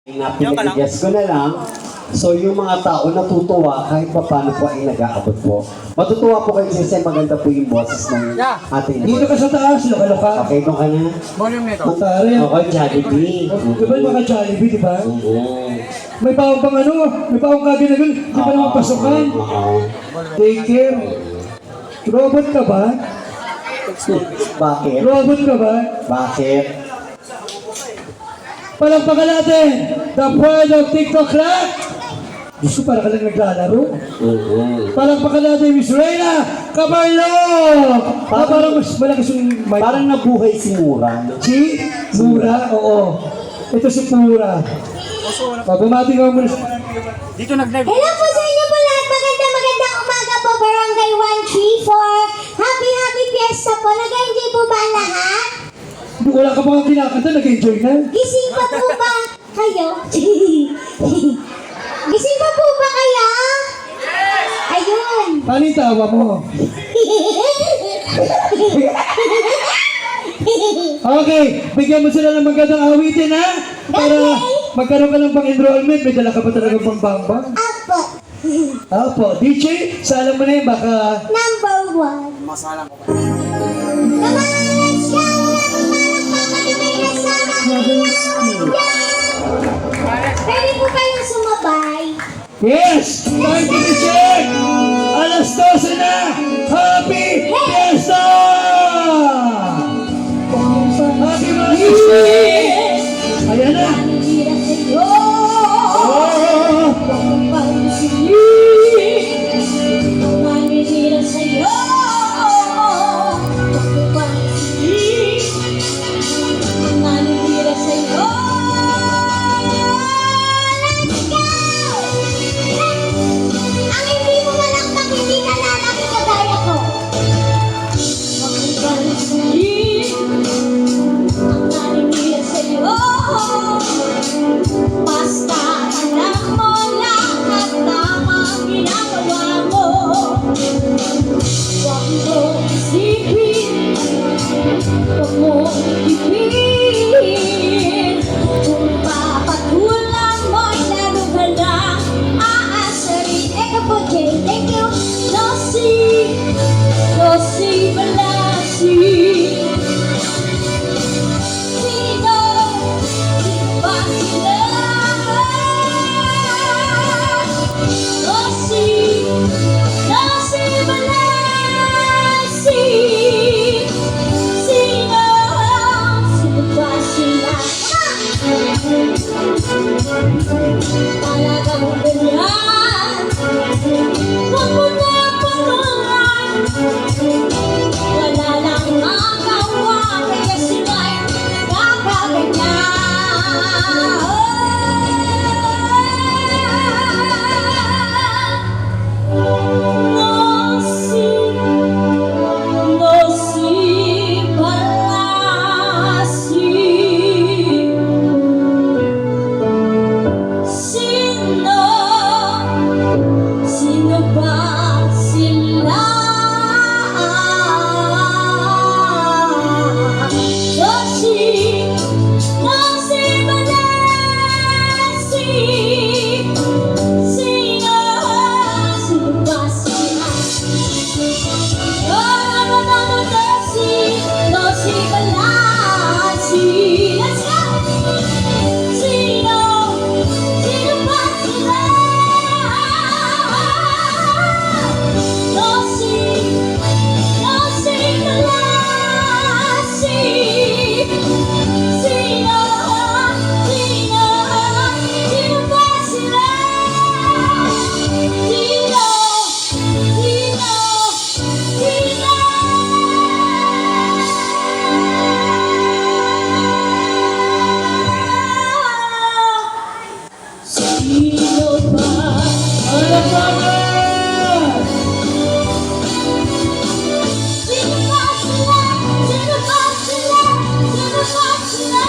Napinag-guess ko na lang. So yung mga tao natutuwa kahit pa paano po ay nag-aabot po. Matutuwa po kayo kasi maganda po yung boses ng ating Dito ka sa taas, loka-loka. Okay, doon ka na. Volume nito. Matari. Ako, Jollibee. Di ba yung mga Jollibee, di ba? Oo. May bawang pang ano, may bawang kagin-agin, di ba naman pasukan? Oo. Take care. Robot ka ba? Bakit? Robot ka ba? Bakit? Palampakan natin, the world of TikTok Clock. Gusto para ka lang naglalaro. Palampakan natin, Miss Reyna Cabarlo. Parang mas malaki yung mic. Parang nabuhay si Mura. No? Si Mura, oo. Ito si Mura. Bumati ka muna. Dito nag-live. Hello po sa inyo po lahat. Magandang umaga po. Barangay 134. Happy Fiesta po. Nag-enjoy po ba ang lahat? Wala ka pa kang kinakanta, nag-enjoy na. Gising pa po ba kayo? Gising pa po ba kayo? Ayun. Paano yung tawa mo? Okay, bigyan mo sila ng magandang awitin, ha? Para magkaroon ka ng pang-enrollment, may dala ka pa talaga pang bambang. Apo. Apo, DJ, sala mo na yun, baka... Number 1. Masalang ko. Come on, let's go! May kasama ko. Pwede po kayong sumabay. Yes! Time to check! Alas 12 na! Happy Fiesta! Happy Fiesta! Ayan na! Basta alam mo lahat tamang ginagawa mo. Huwag mo isipin, huwag mo ipin. Kung papatulang mo'y lalo ka lang aasarin. Eka po, Jay, thank you. Nosy Balasi. Talagang ganyan. Huwag mo na panulan. Wala lang magawa, kaya sila'y Nosy Balasi. Sino ba sila? Nosy Balasi. Sino ba sila? Nosy Balasi. Let's go! Sino ba sila? Nosy Balasi. Sino ba sila? Sino ba? Alam mo na! Sino ba sila? Sino ba sila? Sino ba sila?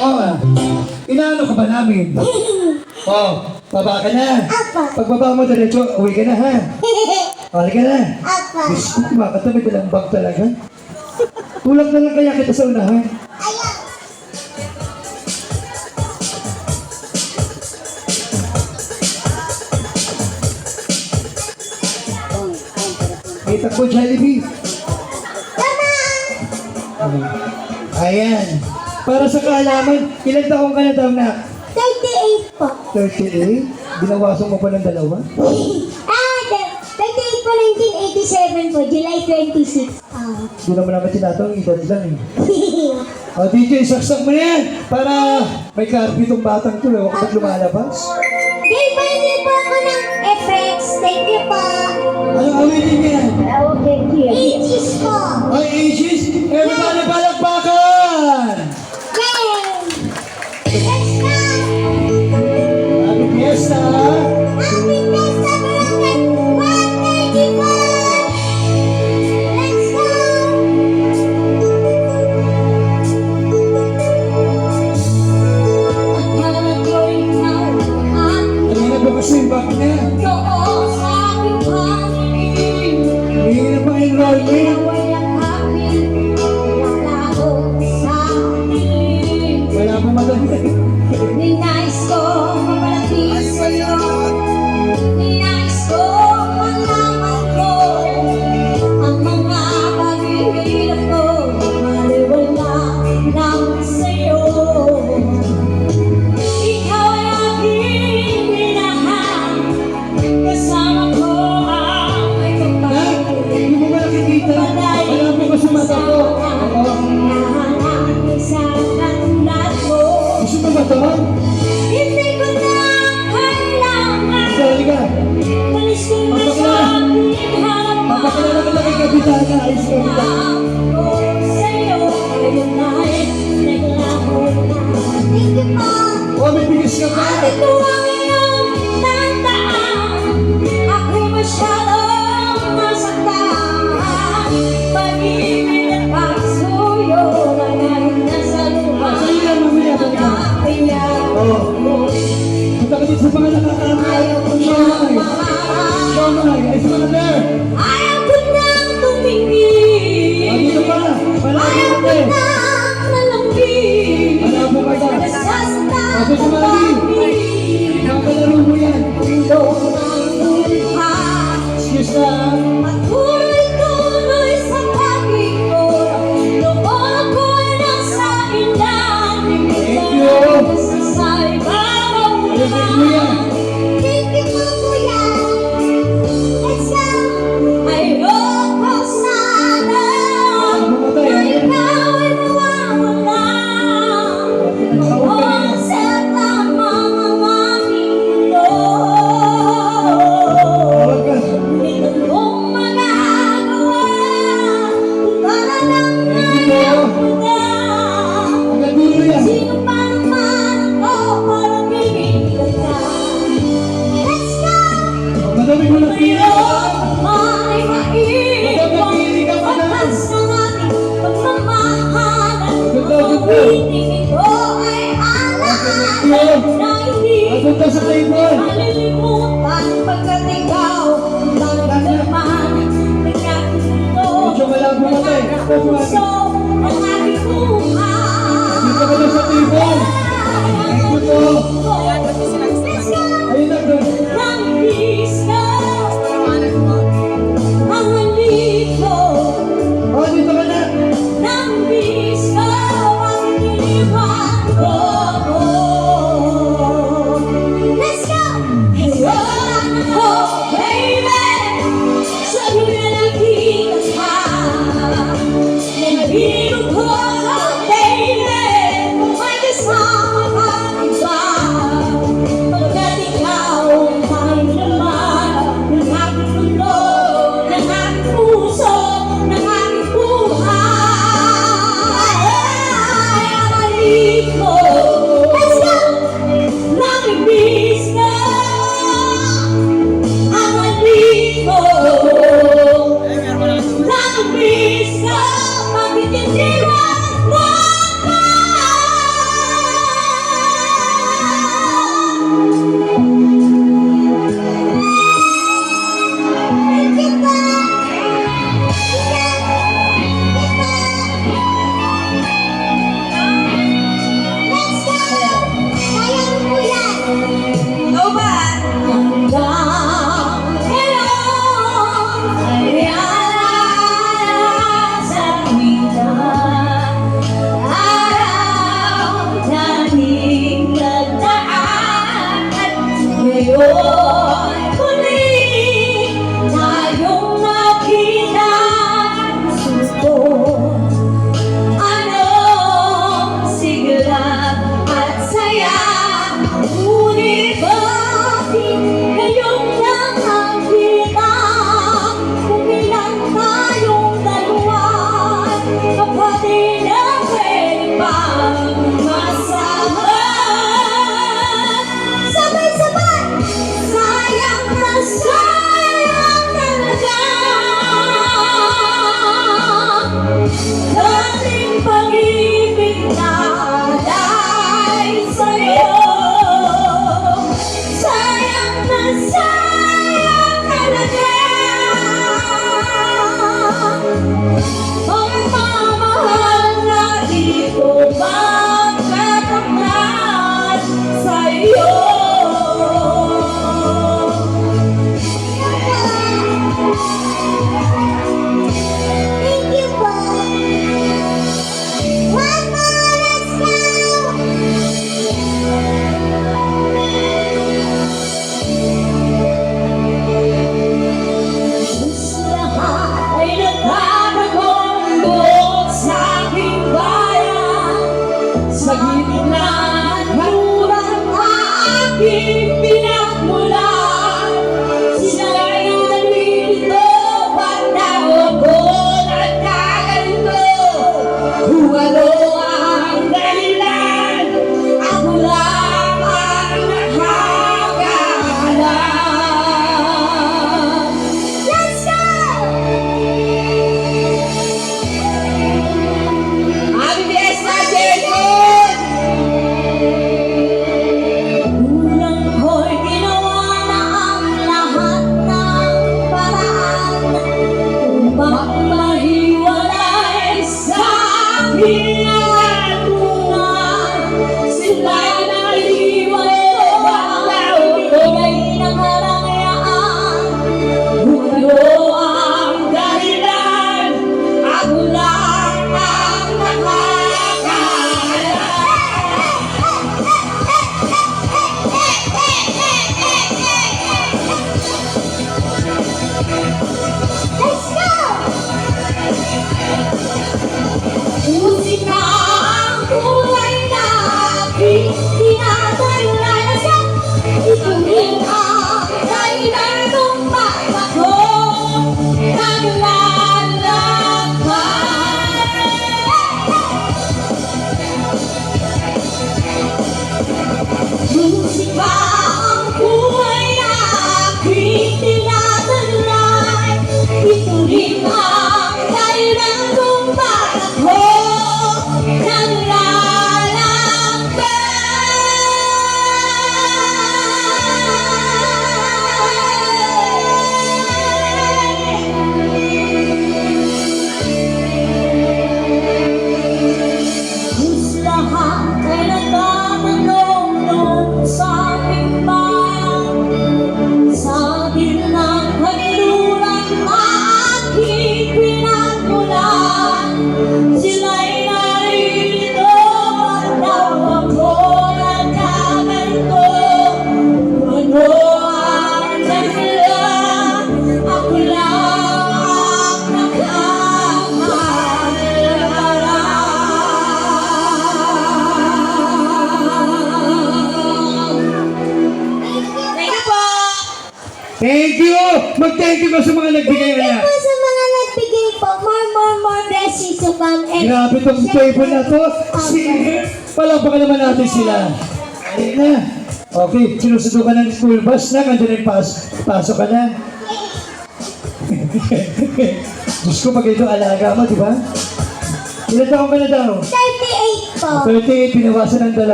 Oo, inaano ka ba namin? Oh, baba ka na. Apa. Pagbaba mo diretso, uwi ka na, ha? Halika na. Apa. Diyos ko, kumakata, may dalang bag talaga. Tulak na lang kaya kita sa unahan. Ayan. Kita ko, Jollibee. Tama. Ayan. Para sa kaalaman, ilang taong ka na daw na? 38 po. 38? Binawasan mo pa ng dalawa? 38 po, 1987 po, July 26. Ah. Hindi naman naman tinatawag, edad lang eh. O DJ, saksak mo na yan para may karpi itong batang to. Huwag ka ba't lumalabas? Gay, niyo po ako ng effects. Thank you po. Anong awitin yan? Ages po. Ay, ages! Everybody palakpakan! Yay! Let's go! Happy Fiesta! Happy Fiesta Barangay 135! Let's go! Akala ko'y nauhan Ano na ba kasi yung bag niya? doon sa aking pangingin. Hindi na pa enrollment. Walang hapin, lalaho sa akin. Wala pa maganda. Ninais ko mapalapit sa'yo. Ninais ko malaman ko ang mga paghihirap ko. Maliwala lang sa'yo. Ikaw ay aking minahal. Kasama ko ang may Ha? Hindi mo ba nakikita? Wala po kasi mata ko. Oo. Gusto mo ba ito? Hindi ko na kailangan. Sorry ka. Talis ko na sa aking harapan. Papakilala ko lang kay Kapitana. Ayos ka kita. Ako sa'yo, ngayon ay naglaho na. Thank you po. O, may bilis ka pa. Ate ko ang iyong tandaan. Ako masyadong masaktan. Pag-ibig at pagsuyo na kahit nasa lupa. Sa'yo yan, mamaya. Balik ka. Kaya Oo. Punta ka dito sa mga nakakama. ayaw ko na Shomai. mamahal. Shomai. Ayos ka na there. Ayaw ko nang tumingin. Dito pa. Wala ka Ayaw na ko there. nang nalambing. Wala po ka na. Nasasaktan Ako si ang Mami. pag-ibig. Kakalaro mo yan. Ilong ng luha. Excuse na. Tuloy-tuloy sa pag-ikot. Noon ako'y nasa ilalim. Thank you. Sa ibabaw Ayos na. mo yan. Thank you po, kuya. Let's go. Ayoko sana na ikaw ay mawawala. Noon sa tamang aming mundo. Tawag ka. Ito kong magagawa para lang Thank you ayaw po. ko na. Hanggang dulo yan. Sino pa naman ako para bibigyan ka? Let's go! Madami mo na pila. May maiiwan pagkas ng ating pagmamahalan. Ang uwiting ito ay alaala na hindi Agad ka sa table. malilimutan pagkat ikaw ang nagdaman ng aking mundo. Medyo malabo na tayo. Ang puso ang aking buhay. Dito ka na sa table. Thank you po. Let's go! Ayun na doon. Nang disco ang halito. Oh, dito ka na. Nang disco ang iniwan ko. Let's go! Ayun ako, baby. Sa'yo na nakita ka. Nabiro ko ka, baby. Kung may kasama ka iba. Pagkat ikaw you po sa mga nagbigay Thank you na. po sa mga nagbigay po. More blessings to come. And Grabe tong table na to. Sige, palakpakan naman natin sila. Ayun na. Okay, sinusundo ka ng school bus na. Kandiyan pasok ka na. Diyos ko, pag ito alaga mo, di ba? Ilan taong ka na daw? 38 po. 38, pinawasan ng 2.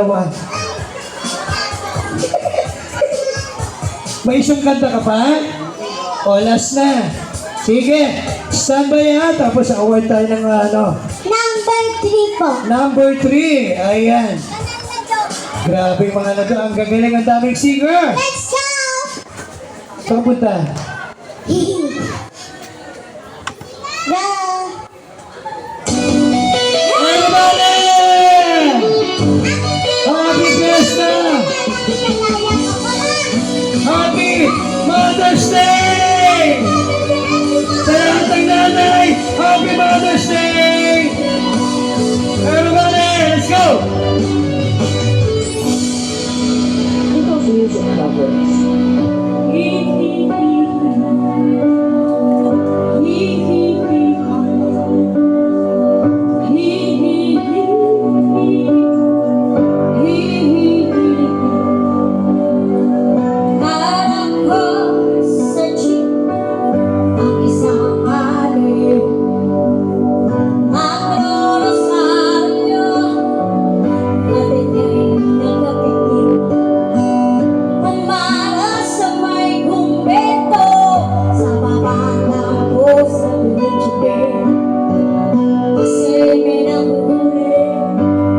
May isang kanta ka pa? O, last na. Sige, standby ha. Tapos award tayo ng Number 3 po. number 3. Ayan. Grabe yung mga nado. Ang gagaling, ang daming singer. Let's go! Saan ka punta? Everybody! Happy Fiesta! Happy Mother's Day! Sa lahat ng nanay, Happy Mother's Day! Everybody, let's go! Music covers. Harap ko sa jeep ang isang alip. Ang rosaryo natin nagkapigil. Umara sa may kumbento sa baba ng bus sa tuloy-tuloy. Kasi may nahuli,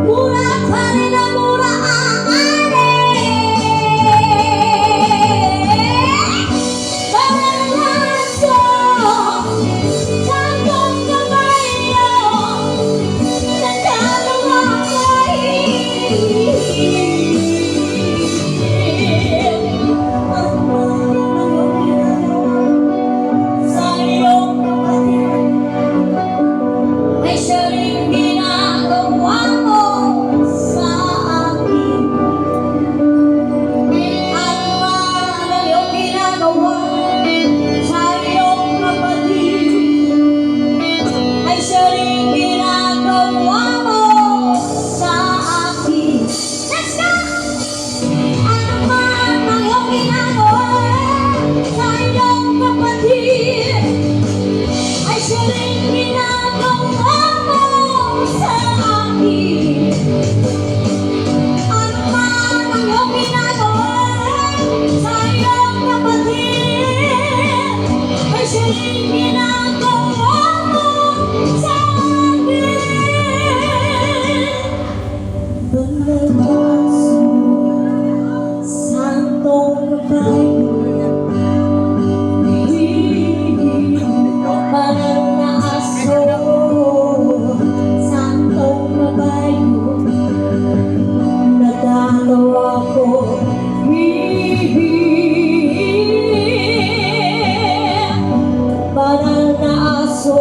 mura pa rin ang mura ang parang aso, sandong kabayo, nagkagawa sa iyong kapatid, ay siya rin ginagawa mo sa akin. Ano man ang iyong ginagawa sa iyong kapatid, ay siya rin ginagawa mo sa akin. Let's go! Ano man ang iyong ginagawa sa iyong kapatid, ay siya rin ginagawa mo sa akin. Ano man ang iyong ginagawa sa iyong kapatid, ay siya rin ginagawa mo sa akin. Bumabas, santong kabayo, parang naaso, santong kabayo, nagdalawa ko. Parang naaso,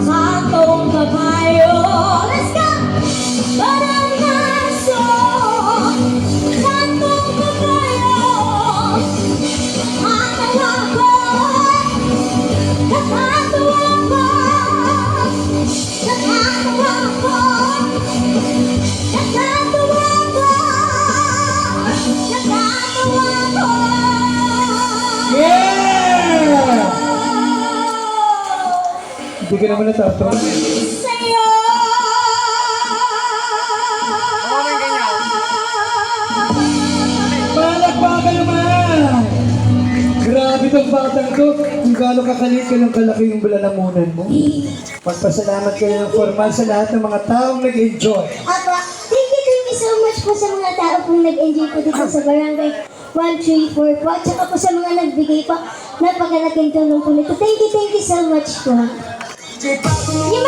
santong kabayo. Let's go! Parang naaso, santong kabayo. Nakakatawa ko, nakakatawa ko, nakakatawa ko, nakakatawa ko, nakakatawa ko. Yeah! Hindi ka naman natatawa. Sa'yo. Palakpakan naman! Grabe tong batang to. Kung gaano kakaliit ka ng kalaki yung lalamunan mo. Magpasalamat kayo ng formal sa lahat ng mga taong nag-enjoy. Aba, thank you so much po sa mga tao pong nag-enjoy po dito sa Barangay 134 po. At saka po sa mga nagbigay po, napakalaking tulong po nito. Thank you so much po. Yung